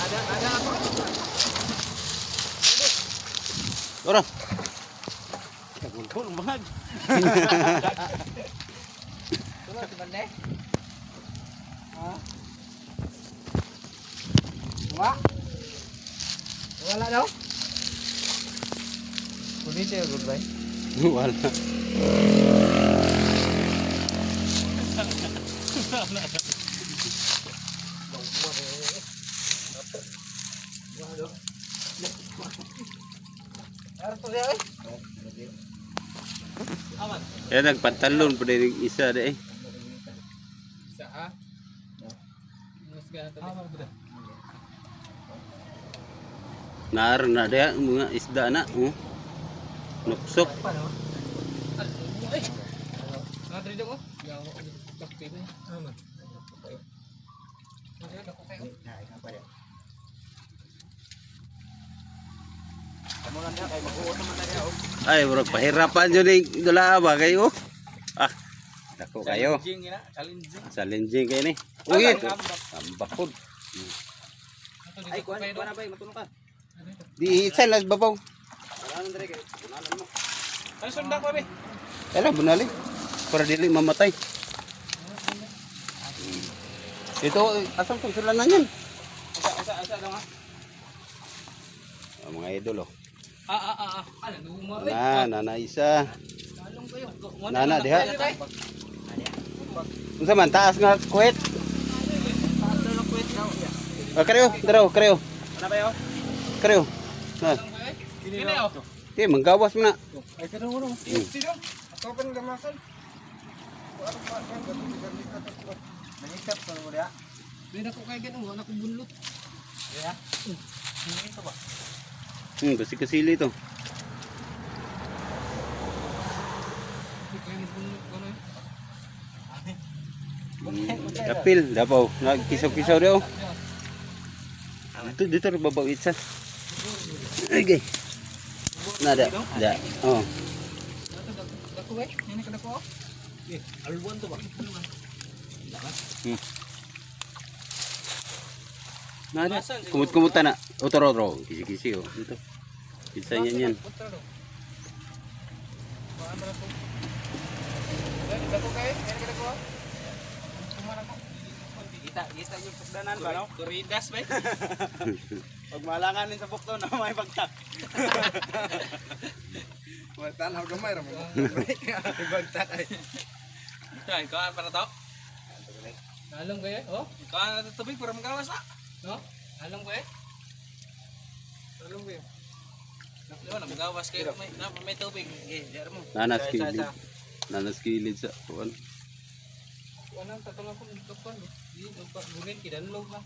Ada apa? Ora. Pul banget. Tulo si Bande. Ha? Wala daw. Kuniti ya goodbye. Wala. Yan nagpantalon pa din isa de. Isa ah. Mas ganito. Naar na dia mga isda na. Nuksok. Ay. Nadri dong oh. Yang bakti ni. Aman. Ay, murag pahirapan jud ni dula ba kayo? Ah, dako kayo. Challenging kayo ni. Uy, ambakod. Ay, kuan na ba matulong ka? Di isa las babaw. Ano sundak ba be? Ala bunali. Para dili mamatay. Ito asam tong sulanan yan. Asa daw ha? Mga idol oh. Ano dumar Nana isa. Talong kayo. Nana diha. Unsa man taas nga kuwet? Talong kwet daw. Kreo. Ano ba yo? Kreo. Na. Kini oh. Ti manggawas mo na. Ay kadang uno. Sino? Ako pa ng gamasan. Manikap ko mo dia. Bina ko kay ganun, wala ko bunlot. Ya. Ito ba? Kasi kasili ito. Kapil, dapaw. Nagkisaw-kisaw daw. Dito rin babaw itsa. Okay. Nada. Da. Oh. Dako ba? Ini kada ko. Alwan to ba? Nada. Kumut-kumutan na. Otro. Kisi-kisi oh. Dito. Pizza yan. Dako kay, ini kada ko. Kita yung pagdanan ba no? Kuridas ba? Pag malanganin sa bukto na may bagtak. Tanaw gamay ra mo. Bagtak ay. Ay, kaan para to? Along kaya? Oh? Kaan na tubig para magawas ah. No? Along kaya? Along kaya? Diba na magawas kayo may tubig. Eh, diyan mo. Nanas kilid sa kuan. Anong tatong ako dito pa? Di bunin kidalog na.